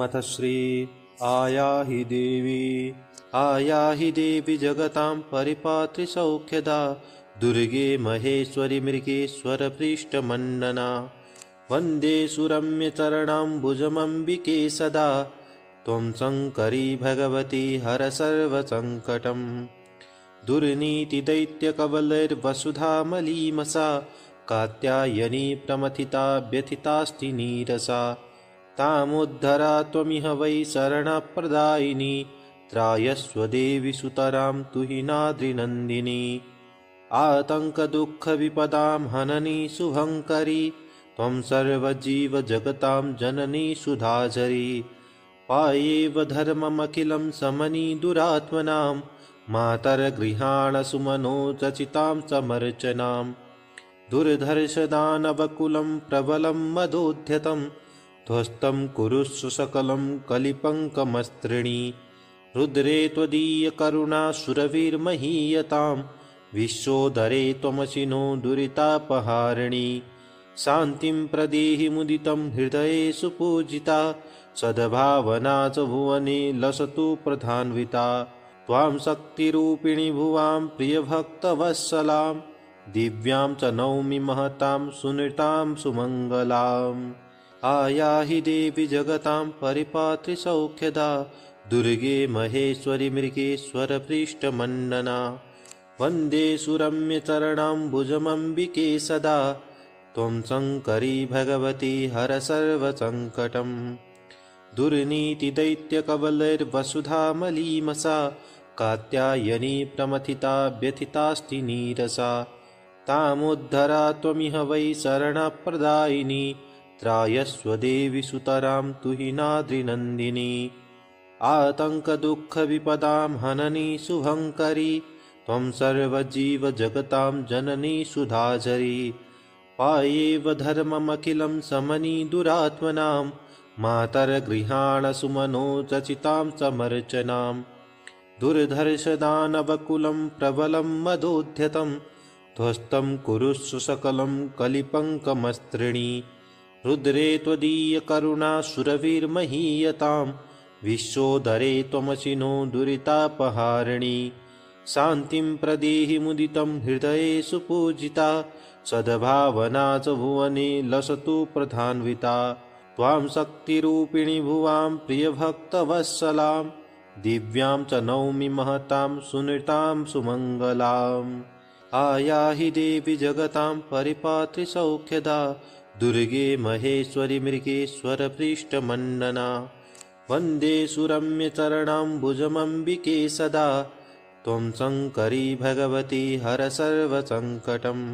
ओमथ श्री आयाहि देवी जगतां परिपात्री सौख्यदा दुर्गे महेश्वरी मृगेश्वर पृष्ठमण्डना वन्दे सुरम्यचरणाम्बुजमम्बिके सदा त्वं शङ्करी भगवती हर सर्वसङ्कटम् दुर्नीतिदैत्यकवलैर्वसुधामलीमसा कात्यायनी प्रमथिता व्यथितास्ति नीरसा तामुद्धरा त्वमिह वै शरणप्रदायिनी त्रायस्व देवि सुतरां तुहिनाद्रिनन्दिनी आतङ्कदुःखविपदां हननी शुभङ्करी त्वं सर्वजीवजगतां जननी सुधाझरी पायेव धर्ममखिलं समनी दुरात्मनां मातर्गृहाण सुमनोचचितां समर्चनाम् दुर्धर्षदानवकुलं प्रबलं मदोद्यतं ध्वस्तं कुरुष्व सकलं कलिपङ्कमस्त्रिणी रुद्रे त्वदीयकरुणा सुरविर्महीयतां विश्वोदरे त्वमसि नो दुरितापहारिणी शान्तिं प्रदेहि मुदितं हृदये सुपूजिता सद्भावना च भुवने लसतु प्रधान्विता त्वां शक्तिरूपिणी भुवां प्रियभक्तवत्सलां दिव्यां च नौमि महतां सुनृतां सुमङ्गलाम् आयाहि देवी जगतां परिपात्री सौख्यदा दुर्गे महेश्वरी मृगेश्वर पृष्ठमण्डना वन्दे सुरम्यचरणाम्बुजमम्बिके सदा त्वं शङ्करी भगवती हर सर्वसङ्कटम् दुर्नीतिदैत्यकवलैर्वसुधामलीमसा कात्यायनी प्रमथिता व्यथितास्ति नीरसा तामुद्धरा त्वमिह वै शरणप्रदायिनी त्रायस्व देवि सुतरां तुहिनाद्रिनन्दिनी आतङ्कदुःखविपदां हननी शुभङ्करी त्वं सर्वजीवजगतां जननी सुधाझरी पायेव धर्ममखिलं समनी दुरात्मनां मातर्गृहाण सुमनोचचितां समर्चनां दुर्धर्षदानवकुलं प्रबलं मदोद्यतं ध्वस्तं कुरुष्व सकलं कलिपङ्कमस्त्रिणी रुद्रे त्वदीयकरुणा सुरविर्महीयतां विश्वोदरे त्वमसि नो दुरितापहारिणी शान्तिं प्रदेहि मुदितं हृदये सुपूजिता सद्भावना च भुवने लसतु प्रधान्विता त्वां शक्तिरूपिणी भुवां प्रियभक्तवत्सलां दिव्यां च नौमि महतां सुनृतां सुमङ्गलाम् आयाहि देवी जगतां परिपात्री सौख्यदा दुर्गे महेश्वरी मृगेश्वर पृष्ठमण्डना वन्दे सुरम्यचरणाम्बुजमम्बिके सदा त्वं शङ्करी भगवती हर सर्वसङ्कटम्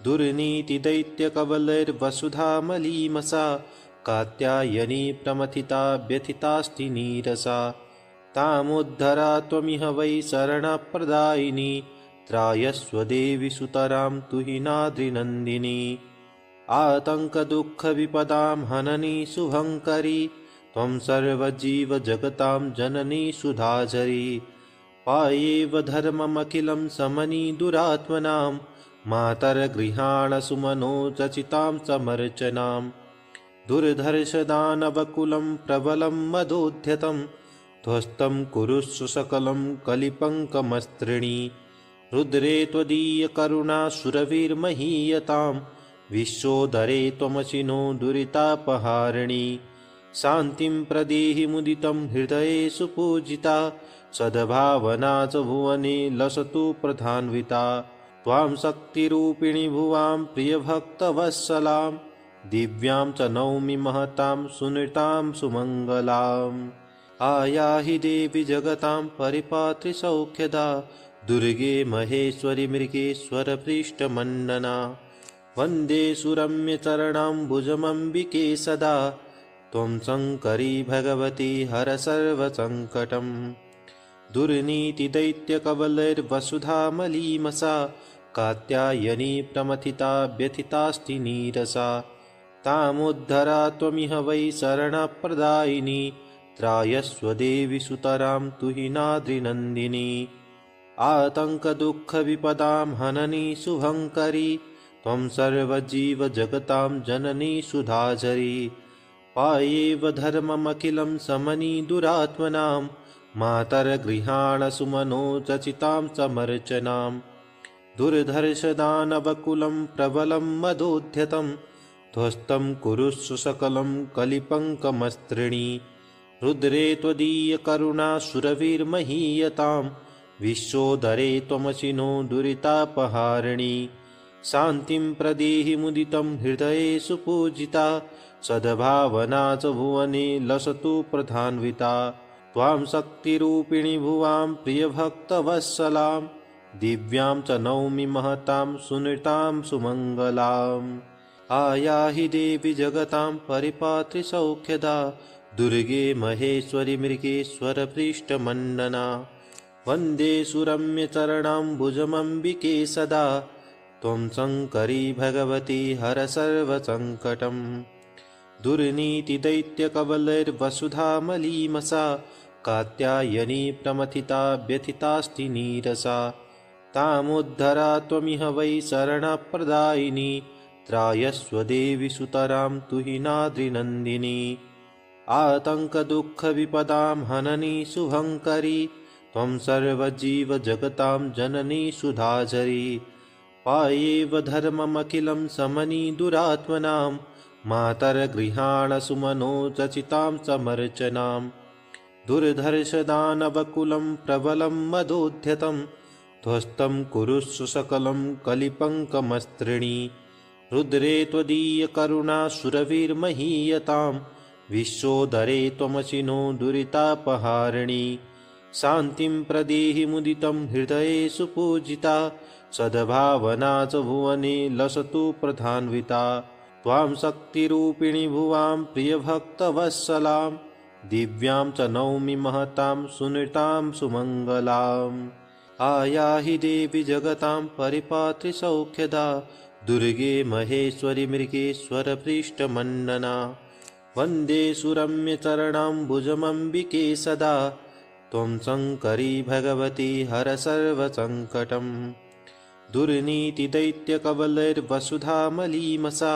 दुर्नीतिदैत्यकवलैर्वसुधामलीमसा कात्यायनी प्रमथिता व्यथितास्ति नीरसा तामुद्धरा त्वमिह वै शरणप्रदायिनी त्रायस्व देवि सुतरां तुहिनाद्रिनन्दिनी आतङ्कदुःखविपदां हननी शुभङ्करी त्वं सर्वजीवजगतां जननी सुधाझरी पायेव धर्ममखिलं समनी दुरात्मनां मातर्गृहाण सुमनोचचितां समर्चनां दुर्धर्षदानवकुलं प्रबलं मदोद्यतं ध्वस्तं कुरुष्व सकलं कलिपङ्कमस्त्रिणी रुद्रे त्वदीयकरुणा सुरविर्महीयतां विश्वोदरे त्वमसि नो दुरितापहारिणी शान्तिं प्रदेहि मुदितं हृदये सुपूजिता सद्भावना च भुवने लसतु प्रधान्विता त्वां शक्तिरूपिणी भुवां प्रियभक्तवत्सलां दिव्यां च नौमि महतां सुनृतां सुमङ्गलाम् आयाहि देवी जगतां परिपात्री सौख्यदा दुर्गे महेश्वरी मृगेश्वर पृष्ठमण्डना वन्दे सुरम्यचरणाम्बुजमम्बिके सदा त्वं शङ्करी भगवती हर सर्वसङ्कटम् दुर्नीतिदैत्यकवलैर्वसुधामलीमसा कात्यायनी प्रमथिता व्यथितास्ति नीरसा तामुद्धरा त्वमिह वै शरणप्रदायिनी त्रायस्व देवि सुतरां तुहिनाद्रिनन्दिनी आतङ्कदुःखविपदां हननी शुभङ्करी त्वं सर्वजीवजगतां जननी सुधाझरी पायेव धर्ममखिलं समनी दुरात्मनां मातर्गृहाण सुमनोचचितां समर्चनां दुर्धर्षदानवकुलं प्रबलं मदोद्यतं ध्वस्तं कुरुष्व सकलं कलिपङ्कमस्त्रिणी रुद्रे त्वदीयकरुणा सुरविर्महीयतां विश्वोदरे त्वमसिनो दुरितापहारिणी शान्तिं प्रदेहि मुदितं हृदये सुपूजिता सद्भावना च भुवने लसतु प्रधान्विता त्वां शक्तिरूपिणि भुवां प्रियभक्तवत्सलां दिव्यां च नौमि महतां सुनृतां सुमङ्गलाम् आयाहि देवि जगतां परिपात्रि सौख्यदा दुर्गे महेश्वरि मृगेश्वरपृष्ठमण्डना वन्दे सुरम्यचरणाम्बुजमम्बिके सदा त्वं शङ्करी भगवती हर सर्वसङ्कटम् दुर्नीतिदैत्यकवलैर्वसुधामलीमसा कात्यायनी प्रमथिता व्यथितास्ति नीरसा तामुद्धरा त्वमिह वै शरणप्रदायिनी त्रायस्व देवि सुतरां तुहिनाद्रिनन्दिनी आतङ्कदुःखविपदां हननी शुभङ्करी त्वं सर्वजीवजगतां जननी सुधाझरी पायेव धर्ममखिलं समनी दुरात्मनां मातर्गृहाण सुमनोचचितां समर्चनां दुर्धर्षदानवकुलं प्रबलं मदोद्यतं ध्वस्तं कुरुष्व सकलं कलिपङ्कमस्त्रिणी रुद्रे त्वदीयकरुणा सुरविर्महीयतां विश्वोदरे त्वमसिनो दुरितापहारिणी शान्तिं प्रदेहि मुदितं हृदये सुपूजिता सद्भावना च भुवने लसतु प्रधान्विता त्वां शक्तिरूपिणि भुवां प्रियभक्तवत्सलां दिव्यां च नौमि महतां सुनृतां सुमङ्गलाम् आयाहि देवि जगतां परिपात्रि सौख्यदा दुर्गे महेश्वरि मृगेश्वरपृष्ठमण्डना वन्दे सुरम्यचरणाम्बुजमम्बिके सदा त्वं शङ्करी भगवती हर सर्वसङ्कटम् दुर्नीतिदैत्यकवलैर्वसुधामलीमसा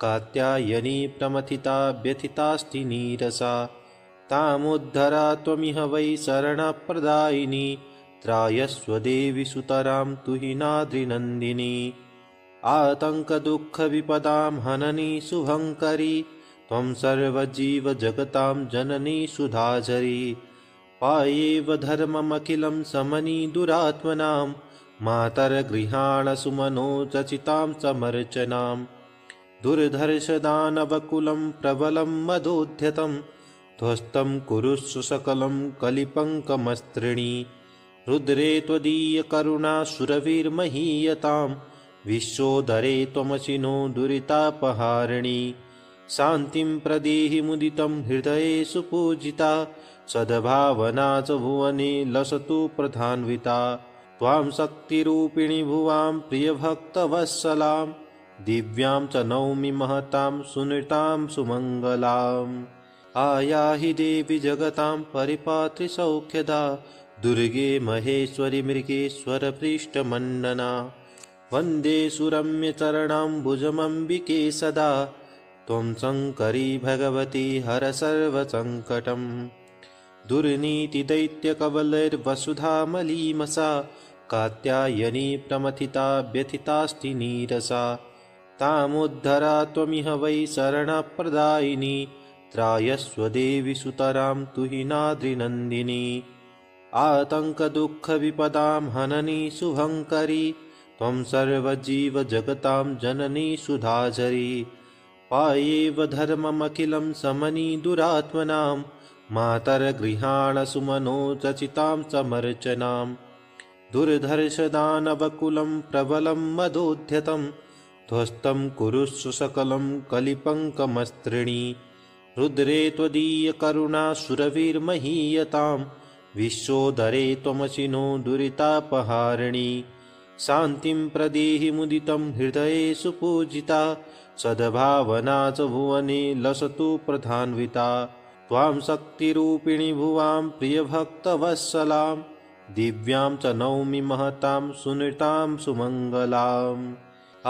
कात्यायनी प्रमथिता व्यथितास्ति नीरसा तामुद्धरा त्वमिह वै शरणप्रदायिनी त्रायस्व देवि सुतरां तुहिनाद्रिनन्दिनी आतङ्कदुःखविपदां हननी शुभङ्करी त्वं सर्वजीवजगतां जननी सुधाझरी पायेव धर्ममखिलं समनी दुरात्मनां मातर्गृहाण सुमनोचचितां समर्चनां दुर्धर्षदानवकुलं प्रबलं मदोद्यतं ध्वस्तं कुरुष्व सकलं कलिपङ्कमस्त्रिणी रुद्रे त्वदीयकरुणा सुरविर्महीयतां विश्वोदरे त्वमसिनो दुरितापहारिणी शान्तिं प्रदेहि मुदितं हृदये सुपूजिता सद्भावना च भुवने लसतु प्रधान्विता त्वां शक्तिरूपिणि भुवां प्रियभक्तवत्सलां दिव्यां च नौमि महतां सुनृतां सुमङ्गलाम् आयाहि देवि जगतां परिपात्रि सौख्यदा दुर्गे महेश्वरि मृगेश्वरपृष्ठमण्डना वन्दे सुरम्यचरणाम्बुजमम्बिके सदा त्वं शङ्करी भगवती हर सर्वसङ्कटम् दुर्नीतिदैत्यकवलैर्वसुधामलीमसा कात्यायनी प्रमथिता व्यथितास्ति नीरसा तामुद्धरा त्वमिह वै शरणप्रदायिनी त्रायस्व देवि सुतरां तुहिनाद्रिनन्दिनी आतङ्कदुःखविपदां हननी शुभङ्करी त्वं सर्वजीवजगतां जननी सुधाझरी पायेव धर्ममखिलं समनी दुरात्मनां मातर्गृहाण सुमनोचचितां समर्चनां दुर्धर्षदानवकुलं प्रबलं मदोद्यतं ध्वस्तं कुरुष्व सकलं कलिपङ्कमस्त्रिणी रुद्रे त्वदीयकरुणा सुरविर्महीयतां विश्वोदरे त्वमसिनो दुरितापहारिणी शान्तिं प्रदेहि मुदितं हृदये सुपूजिता सद्भावना च भुवने लसतु प्रधान्विता त्वां शक्तिरूपिणि भुवां प्रियभक्तवत्सलां दिव्यां च नौमि महतां सुनृतां सुमङ्गलाम्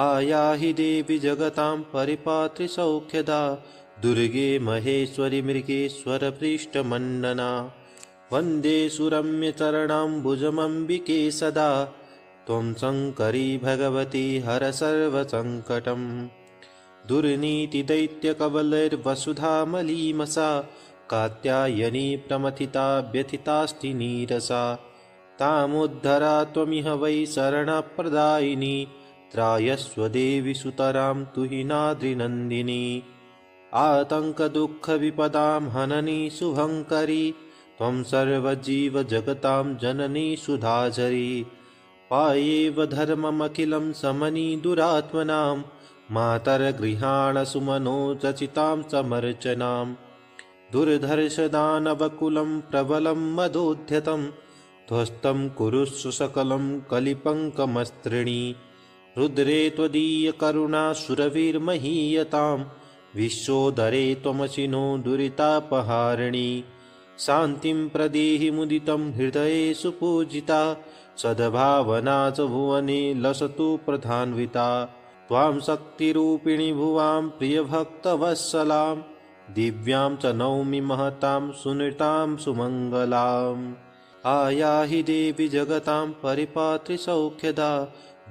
आयाहि देवि जगतां परिपात्रि सौख्यदा दुर्गे महेश्वरि मृगेश्वरपृष्ठमण्डना वन्दे सुरम्यचरणाम्बुजमम्बिके सदा त्वं शङ्करी भगवती हर सर्वसङ्कटम् दुर्नीतिदैत्यकवलैर्वसुधामलीमसा कात्यायनी प्रमथिता व्यथितास्ति नीरसा तामुद्धरा त्वमिह वै शरणप्रदायिनी त्रायस्व देवि सुतरां तुहिनाद्रिनन्दिनी आतङ्कदुःखविपदां हननी शुभङ्करी त्वं सर्वजीवजगतां जननी सुधाझरी पायेव धर्ममखिलं समनी दुरात्मनां मातर्गृहाण सुमनोचचितां समर्चनां दुर्धर्षदानवकुलं प्रबलं मदोद्यतं ध्वस्तं कुरुष्व सकलं कलिपङ्कमस्त्रिणी रुद्रे त्वदीयकरुणा सुरविर्महीयतां विश्वोदरे त्वमसि नो दुरितापहारिणी शान्तिं प्रदेहि मुदितं हृदयेषु पूजिता सद्भावना च भुवने लसतु प्रधान्विता त्वां शक्तिरूपिणी भुवां प्रियभक्तवत्सलां दिव्यां च नौमि महतां सुनृतां सुमङ्गलाम् आयाहि देवि जगतां परिपात्रि सौख्यदा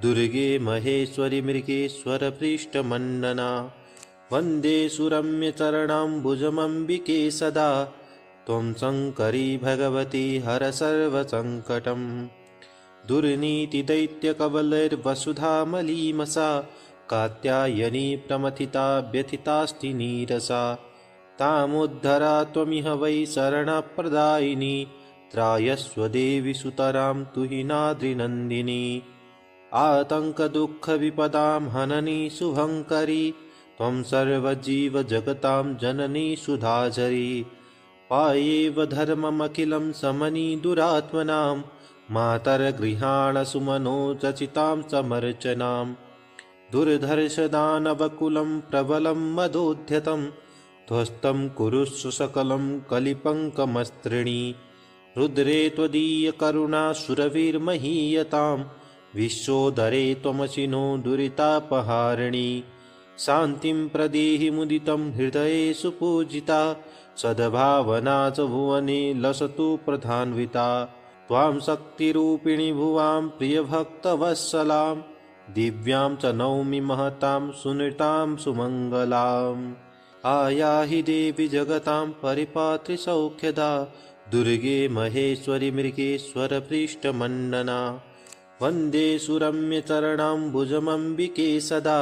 दुर्गे महेश्वरि मृगेश्वरपृष्ठमण्डना वन्दे सुरम्यचरणाम्बुजमम्बिके सदा त्वं शङ्करी भगवती हर सर्वसङ्कटम् दुर्नीतिदैत्यकवलैर्वसुधामलीमसा कात्यायनी प्रमथिता व्यथितास्ति नीरसा तामुद्धरा त्वमिह वै शरणप्रदायिनी त्रायस्व देवि सुतरां तुहिनाद्रिनन्दिनी आतङ्कदुःखविपदां हननी शुभङ्करी त्वं सर्वजीवजगतां जननी सुधाझरी पायेव धर्ममखिलं समनी दुरात्मनां मातर्गृहाण सुमनोचचितां समर्चनां दुर्धर्षदानवकुलं प्रबलं मदोद्यतं ध्वस्तं कुरुष्व सकलं कलिपङ्कमस्त्रिणी रुद्रे त्वदीयकरुणा सुरविर्महीयतां विश्वोदरे त्वमसि नो दुरितापहारिणी शान्तिं प्रदेहि मुदितं हृदयेषु पूजिता सद्भावना च भुवने लसतु प्रधान्विता त्वां शक्तिरूपिणी भुवां प्रियभक्तवत्सलां दिव्यां च नौमि महतां सुनृतां सुमङ्गलाम् आयाहि देवि जगतां परिपात्रि सौख्यदा दुर्गे महेश्वरि मृगेश्वरपृष्ठमण्डना वन्दे सुरम्यचरणाम्बुजमम्बिके सदा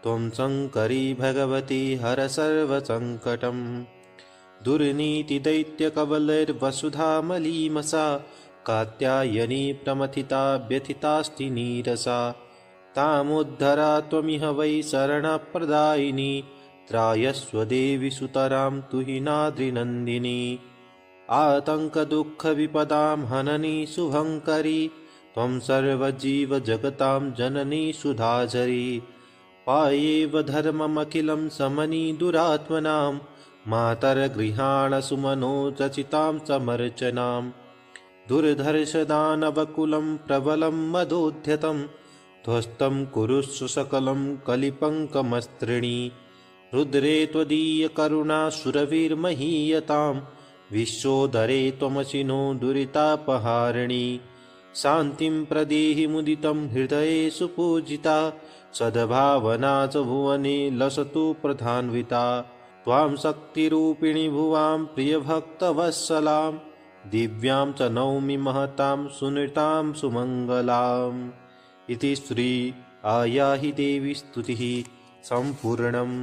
त्वं शङ्करी भगवती हर सर्वसङ्कटम् दुर्नीतिदैत्यकवलैर्वसुधामलीमसा कात्यायनी प्रमथिता व्यथितास्ति नीरसा तामुद्धरा त्वमिह वै शरणप्रदायिनी त्रायस्व देवि सुतरां तुहिनाद्रिनन्दिनी आतङ्कदुःखविपदां हननी शुभङ्करी त्वं सर्वजीवजगतां जननी सुधाझरी पायेव धर्ममखिलं समनी दुरात्मनां मातर्गृहाण सुमनोचचितां समर्चनां दुर्धर्षदानवकुलं प्रबलं मदोद्यतं ध्वस्तं कुरुष्व सकलं कलिपङ्कमस्त्रिणी रुद्रे त्वदीयकरुणा सुरविर्महीयतां विश्वोदरे त्वमसि नो दुरितापहारिणी शान्तिं प्रदेहि मुदितं हृदयेषु पूजिता सद्भावना च भुवने लसतु प्रधान्विता त्वां शक्तिरूपिणी भुवां प्रियभक्तवत्सलां दिव्यां च नौमि महतां सुनृतां सुमङ्गलाम् इति श्री आयाहि देवी स्तुतिः सम्पूर्णम्।